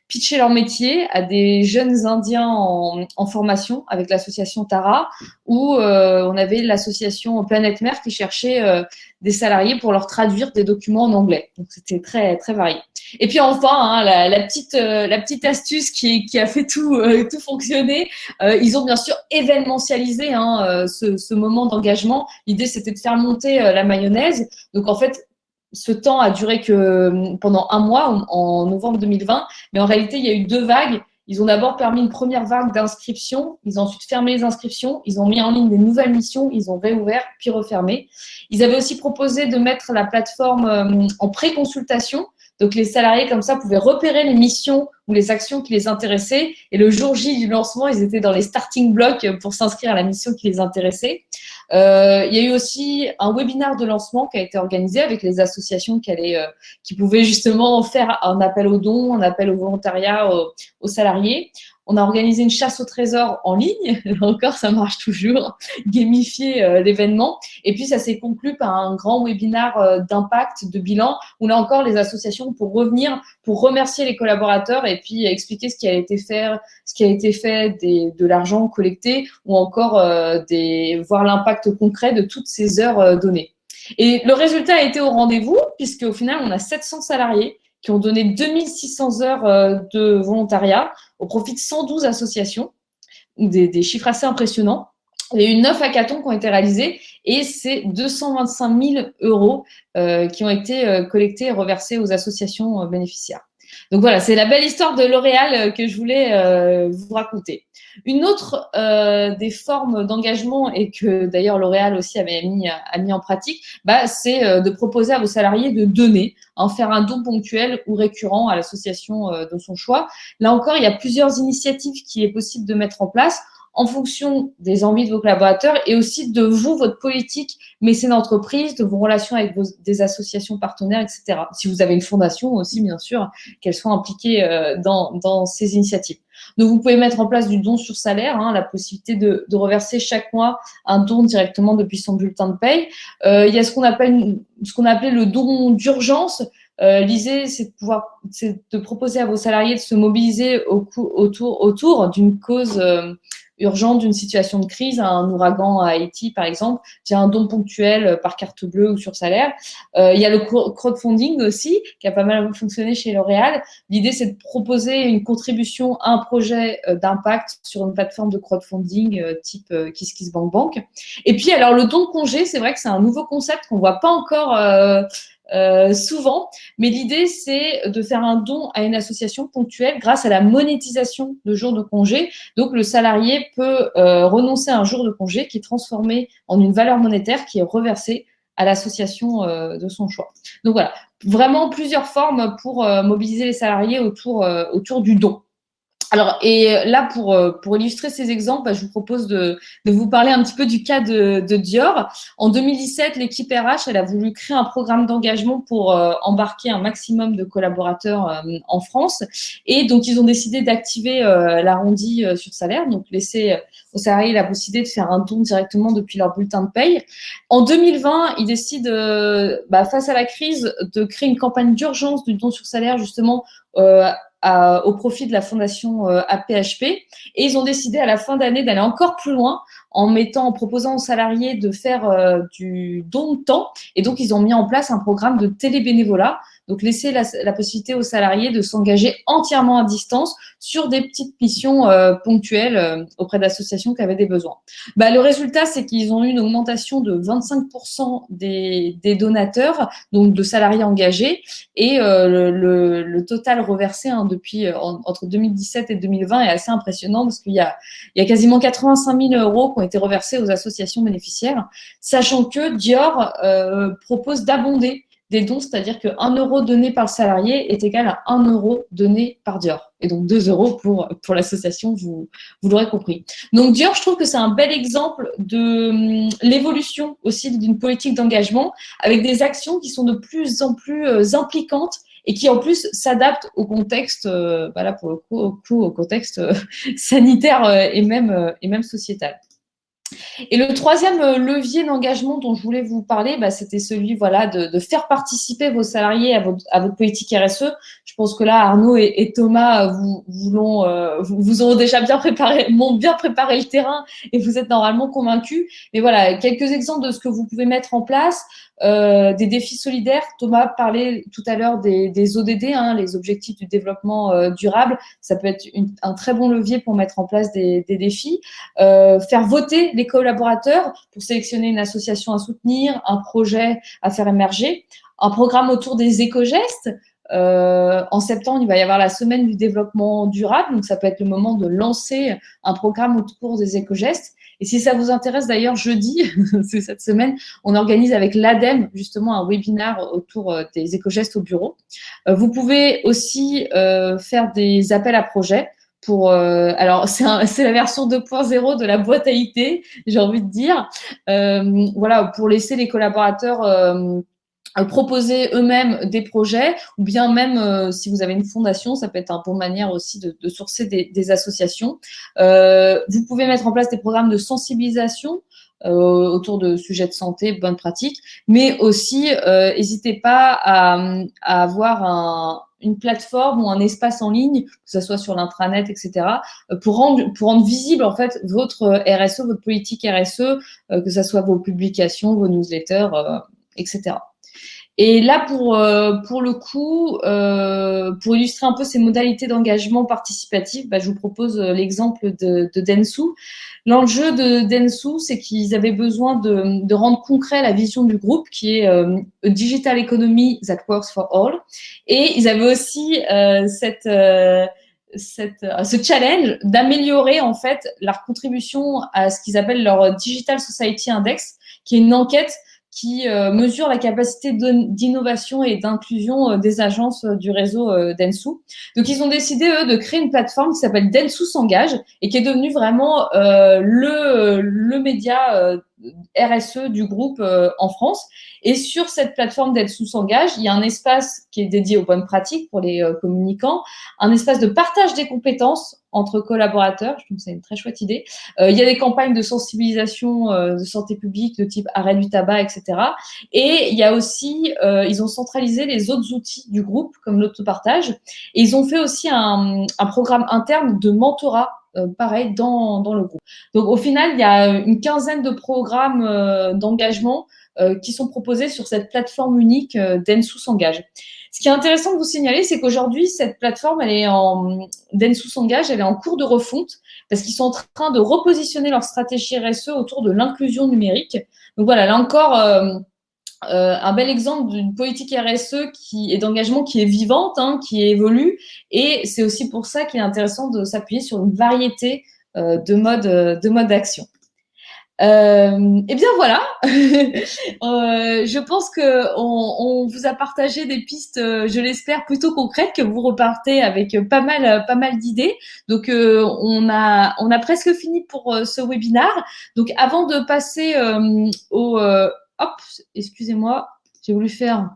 pitcher leur métier à des jeunes Indiens en formation avec l'association Tara, ou on avait l'association Planète Mer qui cherchait des salariés pour leur traduire des documents en anglais. Donc c'était très, très varié. Et puis enfin, la petite astuce qui a fait tout fonctionner, ils ont bien sûr événementialisé ce moment d'engagement. L'idée, c'était de faire monter la mayonnaise. Donc en fait, ce temps a duré que pendant un mois, en novembre 2020, mais en réalité, il y a eu 2 vagues. Ils ont d'abord permis une première vague d'inscriptions, ils ont ensuite fermé les inscriptions, ils ont mis en ligne des nouvelles missions, ils ont réouvert, puis refermé. Ils avaient aussi proposé de mettre la plateforme en pré-consultation. Donc, les salariés, comme ça, pouvaient repérer les missions ou les actions qui les intéressaient. Et le jour J du lancement, ils étaient dans les starting blocks pour s'inscrire à la mission qui les intéressait. Il y a eu aussi un webinaire de lancement qui a été organisé avec les associations qui pouvaient justement faire un appel aux dons, un appel au volontariat aux salariés. On a organisé une chasse au trésor en ligne, là encore ça marche toujours, gamifier l'événement. Et puis ça s'est conclu par un grand webinaire d'impact, de bilan, où là encore les associations pour revenir, pour remercier les collaborateurs et puis expliquer ce qui a été fait de l'argent collecté, ou encore voir l'impact concret de toutes ces heures données. Et le résultat a été au rendez-vous, puisque au final on a 700 salariés qui ont donné 2600 heures de volontariat au profit de 112 associations, des chiffres assez impressionnants. Il y a eu 9 hackathons qui ont été réalisés et c'est 225 000 € qui ont été collectés et reversés aux associations bénéficiaires. Donc voilà, c'est la belle histoire de L'Oréal que je voulais vous raconter. Une autre des formes d'engagement et que d'ailleurs L'Oréal aussi a mis en pratique, c'est de proposer à vos salariés de donner, faire un don ponctuel ou récurrent à l'association de son choix. Là encore, il y a plusieurs initiatives qui est possible de mettre en place en fonction des envies de vos collaborateurs et aussi de vous, votre politique mécène d'entreprise, de vos relations avec des associations partenaires, etc. Si vous avez une fondation aussi, bien sûr, qu'elles soient impliquées dans ces initiatives. Donc, vous pouvez mettre en place du don sur salaire, la possibilité de reverser chaque mois un don directement depuis son bulletin de paye. Il y a ce qu'on appelait le don d'urgence. L'idée, c'est de proposer à vos salariés de se mobiliser autour d'une cause urgente, d'une situation de crise, un ouragan à Haïti, par exemple, via un don ponctuel par carte bleue ou sur salaire. Il y a le crowdfunding aussi, qui a pas mal fonctionné chez L'Oréal. L'idée, c'est de proposer une contribution à un projet d'impact sur une plateforme de crowdfunding type KissKissBankBank. Et puis, alors, le don de congé, c'est vrai que c'est un nouveau concept qu'on voit pas encore souvent, mais l'idée, c'est de faire un don à une association ponctuelle grâce à la monétisation de jours de congé. Donc, le salarié peut renoncer à un jour de congé qui est transformé en une valeur monétaire qui est reversée à l'association de son choix. Donc, voilà, vraiment plusieurs formes pour mobiliser les salariés autour du don. Alors, et là, pour illustrer ces exemples, je vous propose de vous parler un petit peu du cas de Dior. En 2017, l'équipe RH, elle a voulu créer un programme d'engagement pour embarquer un maximum de collaborateurs en France. Et donc, ils ont décidé d'activer l'arrondi sur salaire, donc laisser aux salariés la possibilité de faire un don directement depuis leur bulletin de paye. En 2020, ils décident, face à la crise, de créer une campagne d'urgence du don sur salaire, justement, au profit de la fondation APHP. Et ils ont décidé à la fin d'année d'aller encore plus loin en proposant aux salariés de faire du don de temps. Et donc, ils ont mis en place un programme de télébénévolat. Donc, laisser la possibilité aux salariés de s'engager entièrement à distance sur des petites missions ponctuelles auprès d'associations qui avaient des besoins. Le résultat, c'est qu'ils ont eu une augmentation de 25% des donateurs, donc de salariés engagés, et le total reversé entre 2017 et 2020 est assez impressionnant parce qu'il y a quasiment 85 000 € qui ont été reversés aux associations bénéficiaires, sachant que Dior propose d'abonder des dons, c'est-à-dire que 1 € donné par le salarié est égal à 1 € donné par Dior. Et donc 2 € pour l'association, vous l'aurez compris. Donc Dior, je trouve que c'est un bel exemple de l'évolution aussi d'une politique d'engagement avec des actions qui sont de plus en plus impliquantes et qui en plus s'adaptent au contexte, là pour le coup, au contexte sanitaire et même sociétal. Et le troisième levier d'engagement dont je voulais vous parler, c'était celui de faire participer vos salariés à votre politique RSE. Je pense que là, Arnaud et Thomas vous auront déjà m'ont bien préparé le terrain et vous êtes normalement convaincus. Mais voilà, quelques exemples de ce que vous pouvez mettre en place. Des défis solidaires. Thomas parlait tout à l'heure des ODD, les objectifs du développement durable. Ça peut être un très bon levier pour mettre en place des défis. Faire voter les collaborateurs pour sélectionner une association à soutenir, un projet à faire émerger. Un programme autour des éco-gestes. En septembre, il va y avoir la semaine du développement durable. Donc, ça peut être le moment de lancer un programme autour des éco-gestes. Et si ça vous intéresse, d'ailleurs, jeudi, c'est cette semaine, on organise avec l'ADEME justement un webinaire autour des éco-gestes au bureau. Vous pouvez aussi faire des appels à projets. Alors, c'est la version 2.0 de la boîte à IT, j'ai envie de dire. Pour laisser les collaborateurs proposer eux-mêmes des projets, ou bien même si vous avez une fondation, ça peut être une bonne manière aussi de sourcer des associations. Vous pouvez mettre en place des programmes de sensibilisation autour de sujets de santé, bonnes pratiques, mais aussi n'hésitez pas à avoir une plateforme ou un espace en ligne, que ce soit sur l'intranet, etc., pour rendre visible en fait votre RSE, votre politique RSE, que ce soit vos publications, vos newsletters, etc. Et là, pour le coup, pour illustrer un peu ces modalités d'engagement participatif, je vous propose l'exemple de Dentsu. L'enjeu de Dentsu, c'est qu'ils avaient besoin de rendre concret la vision du groupe qui est a Digital Economy that Works for All. Et ils avaient aussi ce challenge d'améliorer en fait leur contribution à ce qu'ils appellent leur Digital Society Index, qui est une enquête qui mesure la capacité d'innovation et d'inclusion des agences du réseau Dentsu. Donc, ils ont décidé, eux, de créer une plateforme qui s'appelle Dentsu s'engage et qui est devenue vraiment le média RSE du groupe en France. Et sur cette plateforme Dentsu s'engage, il y a un espace qui est dédié aux bonnes pratiques pour les communicants, un espace de partage des compétences entre collaborateurs. Je trouve que c'est une très chouette idée. Il y a des campagnes de sensibilisation de santé publique de type arrêt du tabac, etc. Et il y a aussi, ils ont centralisé les autres outils du groupe, comme l'autopartage. Et ils ont fait aussi un programme interne de mentorat, pareil, dans le groupe. Donc, au final, il y a une quinzaine de programmes d'engagement qui sont proposés sur cette plateforme unique Dentsu s'engage. Ce qui est intéressant de vous signaler, c'est qu'aujourd'hui, cette plateforme, Dentsu s'engage, elle est en cours de refonte parce qu'ils sont en train de repositionner leur stratégie RSE autour de l'inclusion numérique. Donc voilà, là encore, un bel exemple d'une politique RSE et d'engagement qui est vivante, qui évolue. Et c'est aussi pour ça qu'il est intéressant de s'appuyer sur une variété de modes d'action. Eh bien voilà, je pense qu'on vous a partagé des pistes, je l'espère, plutôt concrètes, que vous repartez avec pas mal d'idées. Donc on a presque fini pour ce webinaire. Donc avant de passer excusez-moi, j'ai voulu faire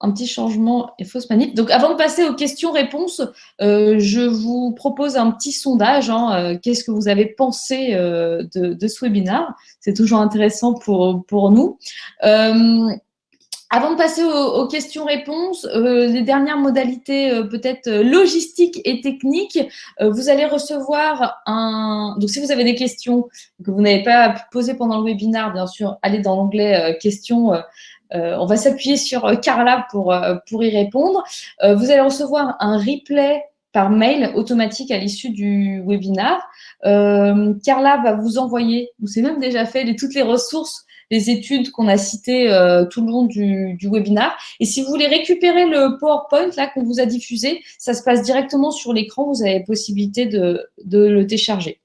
un petit changement et fausse manip. Donc, avant de passer aux questions-réponses, je vous propose un petit sondage. Qu'est-ce que vous avez pensé de ce webinaire? C'est toujours intéressant pour nous. Avant de passer aux questions-réponses, les dernières modalités peut-être logistiques et techniques, vous allez recevoir Donc, si vous avez des questions que vous n'avez pas pu poser pendant le webinaire, bien sûr, allez dans l'onglet questions. On va s'appuyer sur Carla pour y répondre. Vous allez recevoir un replay par mail automatique à l'issue du webinaire. Carla va vous envoyer, ou c'est même déjà fait, toutes les ressources, les études qu'on a citées tout le long du webinaire. Et si vous voulez récupérer le PowerPoint là qu'on vous a diffusé, ça se passe directement sur l'écran. Vous avez la possibilité de le télécharger.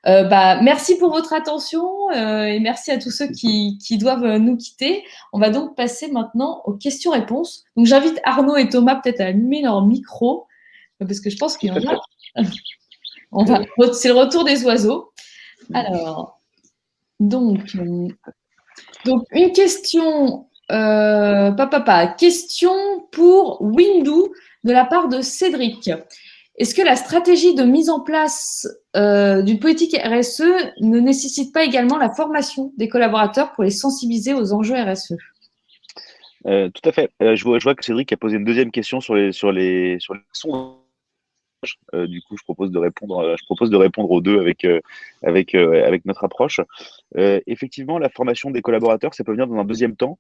Merci pour votre attention et merci à tous ceux qui doivent nous quitter. On va donc passer maintenant aux questions-réponses. Donc, j'invite Arnaud et Thomas peut-être à allumer leur micro parce que je pense qu'il y en a. C'est le retour des oiseaux. Alors, donc une question, question pour Windou de la part de Cédric. Est-ce que la stratégie de mise en place d'une politique RSE ne nécessite pas également la formation des collaborateurs pour les sensibiliser aux enjeux RSE? Tout à fait. Je vois que Cédric a posé une deuxième question sur les sondages. Du coup, je propose de répondre aux deux avec notre approche. Effectivement, la formation des collaborateurs, ça peut venir dans un deuxième temps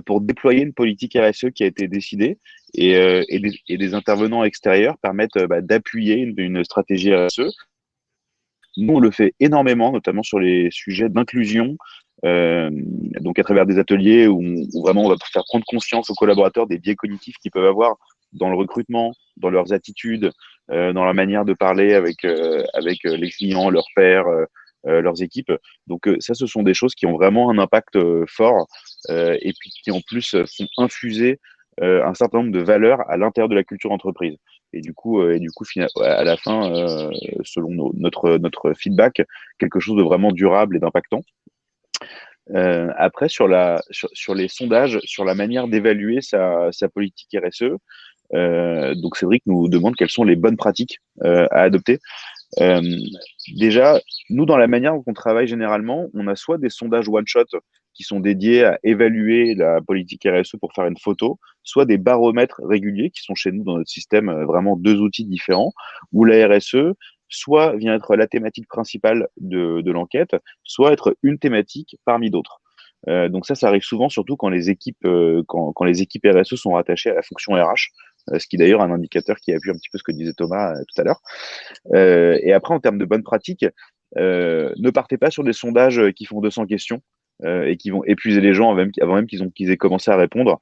pour déployer une politique RSE qui a été décidée et des intervenants extérieurs permettent d'appuyer une stratégie RSE. Nous, on le fait énormément, notamment sur les sujets d'inclusion, donc à travers des ateliers où vraiment on va faire prendre conscience aux collaborateurs des biais cognitifs qu'ils peuvent avoir dans le recrutement, dans leurs attitudes, dans la manière de parler avec les clients, leurs pairs, leurs équipes. Donc ça, ce sont des choses qui ont vraiment un impact fort et puis qui en plus font infuser un certain nombre de valeurs à l'intérieur de la culture entreprise. Et du coup, à la fin, selon notre feedback, quelque chose de vraiment durable et d'impactant. Après, sur les sondages, sur la manière d'évaluer sa politique RSE, donc Cédric nous demande quelles sont les bonnes pratiques à adopter. Déjà, nous, dans la manière dont on travaille généralement, on a soit des sondages one-shot qui sont dédiés à évaluer la politique RSE pour faire une photo, soit des baromètres réguliers qui sont chez nous dans notre système vraiment deux outils différents, où la RSE soit vient être la thématique principale de l'enquête, soit être une thématique parmi d'autres. Donc ça arrive souvent, surtout quand les équipes, quand les équipes RSE sont rattachées à la fonction RH, ce qui d'ailleurs est un indicateur qui appuie un petit peu ce que disait Thomas tout à l'heure. Et après, en termes de bonnes pratiques, ne partez pas sur des sondages qui font 200 questions et qui vont épuiser les gens avant même qu'ils aient commencé à répondre.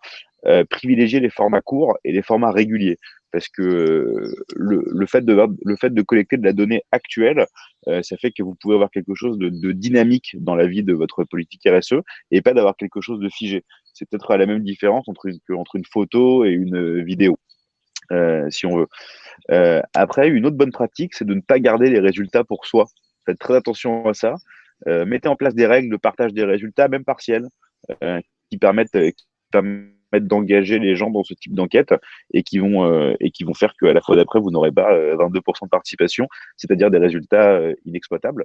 Privilégiez les formats courts et les formats réguliers. Parce que le fait de collecter de la donnée actuelle, ça fait que vous pouvez avoir quelque chose de dynamique dans la vie de votre politique RSE et pas d'avoir quelque chose de figé. C'est peut-être la même différence entre une photo et une vidéo, si on veut. Après, une autre bonne pratique, c'est de ne pas garder les résultats pour soi. Faites très attention à ça. Mettez en place des règles de partage des résultats, même partiels, euh, qui permettent d'engager les gens dans ce type d'enquête et qui vont faire qu'à la fois d'après, vous n'aurez pas 22% de participation, c'est-à-dire des résultats inexploitables.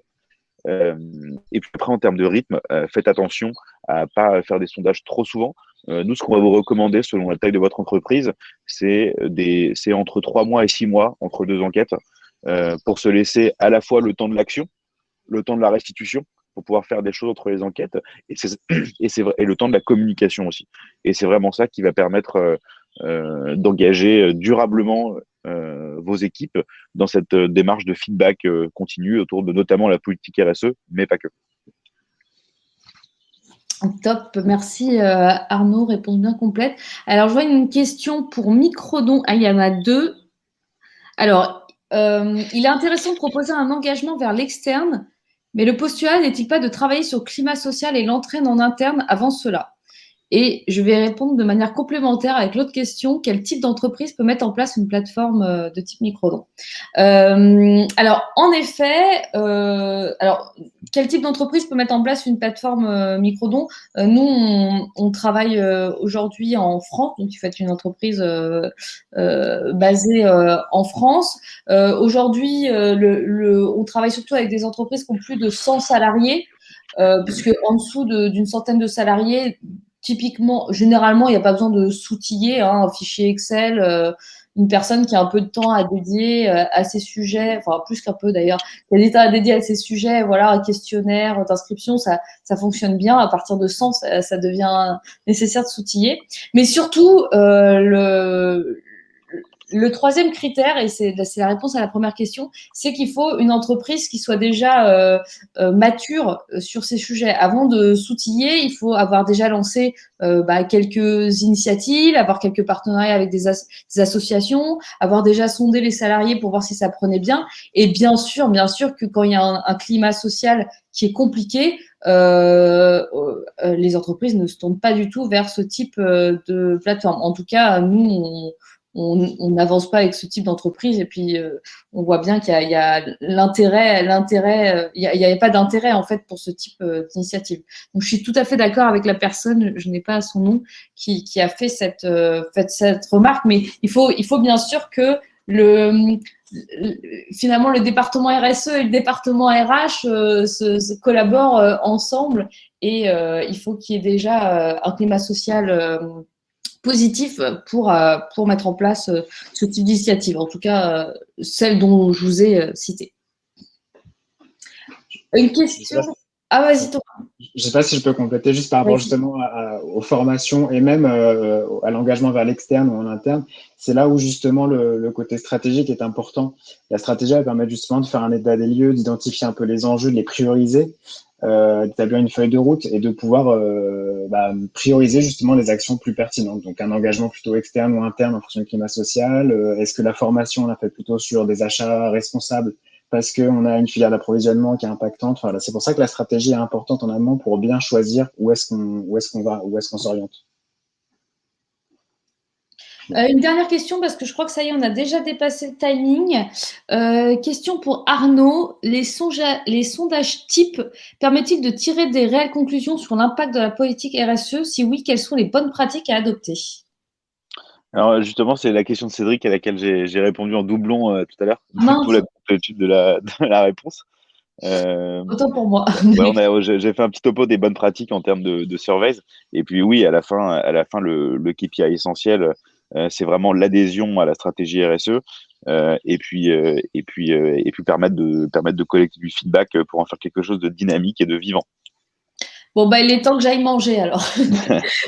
Euh, et puis après, en termes de rythme, faites attention à pas faire des sondages trop souvent. Nous, ce qu'on va vous recommander, selon la taille de votre entreprise, c'est entre 3 mois et 6 mois entre deux enquêtes, pour se laisser à la fois le temps de l'action, le temps de la restitution, pour pouvoir faire des choses entre les enquêtes, et le temps de la communication aussi. Et c'est vraiment ça qui va permettre d'engager durablement vos équipes dans cette démarche de feedback continu autour de notamment la politique RSE, mais pas que. Top, merci Arnaud, réponse bien complète. Alors, je vois une question pour Microdon. Ah, il y en a deux. Alors, il est intéressant de proposer un engagement vers l'externe, mais le postulat n'est-il pas de travailler sur le climat social et l'entraîne en interne avant cela? Et je vais répondre de manière complémentaire avec l'autre question. Quel type d'entreprise peut mettre en place une plateforme de type Microdon? Alors, en effet, quel type d'entreprise peut mettre en place une plateforme Microdon? Nous, on travaille aujourd'hui en France, donc il faut être une entreprise basée en France. Aujourd'hui, on travaille surtout avec des entreprises qui ont plus de 100 salariés, puisque en dessous d'une centaine de salariés, typiquement, généralement, il n'y a pas besoin de s'outiller, un fichier Excel, une personne qui a un peu de temps à dédier à ces sujets, enfin plus qu'un peu d'ailleurs, qui a des temps à dédier à ces sujets, voilà, un questionnaire d'inscription, ça fonctionne bien. À partir de 100, ça devient nécessaire de s'outiller. Mais surtout, le troisième critère, et c'est la réponse à la première question, c'est qu'il faut une entreprise qui soit déjà mature sur ces sujets. Avant de s'outiller, il faut avoir déjà lancé quelques initiatives, avoir quelques partenariats avec des associations, avoir déjà sondé les salariés pour voir si ça prenait bien. Et bien sûr que quand il y a un climat social qui est compliqué, les entreprises ne se tournent pas du tout vers ce type de plateforme. En tout cas, nous, on n'avance pas avec ce type d'entreprise, et puis on voit bien qu'il y a l'intérêt, il n'y a pas d'intérêt en fait pour ce type d'initiative. Donc je suis tout à fait d'accord avec la personne, je n'ai pas son nom, qui a fait cette remarque, mais il faut bien sûr que finalement le département RSE et le département RH collaborent ensemble, et il faut qu'il y ait déjà un climat social positif pour mettre en place ce type d'initiative, en tout cas celle dont je vous ai cité. Une question. Ah, vas-y, Thomas. Je ne sais pas si je peux compléter juste par rapport justement aux formations et même à l'engagement vers l'externe ou en interne. C'est là où justement le côté stratégique est important. La stratégie, elle permet justement de faire un état des lieux, d'identifier un peu les enjeux, de les prioriser, d'établir une feuille de route et de pouvoir prioriser justement les actions plus pertinentes. Donc un engagement plutôt externe ou interne en fonction du climat social. Est-ce que la formation, on la fait plutôt sur des achats responsables parce qu'on a une filière d'approvisionnement qui est impactante. Enfin, c'est pour ça que la stratégie est importante en amont pour bien choisir où est-ce qu'on va, où est-ce qu'on s'oriente. Une dernière question, parce que je crois que ça y est, on a déjà dépassé le timing. Question pour Arnaud. Les sondages types permettent-ils de tirer des réelles conclusions sur l'impact de la politique RSE? Si oui, quelles sont les bonnes pratiques à adopter? Alors justement, c'est la question de Cédric à laquelle j'ai répondu en doublon tout à l'heure, d'où la complétude de la réponse. Autant pour moi. J'ai fait un petit topo des bonnes pratiques en termes de surveys. Et puis oui, à la fin, le KPI essentiel, c'est vraiment l'adhésion à la stratégie RSE, et puis permettre de collecter du feedback pour en faire quelque chose de dynamique et de vivant. Bon, bah, il est temps que j'aille manger alors.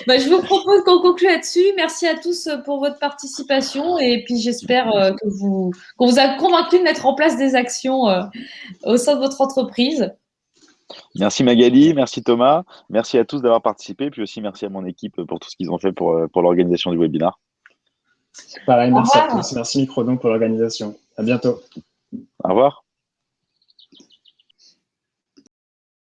Bah, je vous propose qu'on conclue là-dessus. Merci à tous pour votre participation et puis j'espère qu'on vous a convaincu de mettre en place des actions au sein de votre entreprise. Merci Magali, merci Thomas, merci à tous d'avoir participé, puis aussi merci à mon équipe pour tout ce qu'ils ont fait pour l'organisation du webinaire. Pareil, Au merci à revoir. tous. Merci Microdon pour l'organisation. À bientôt. Au revoir.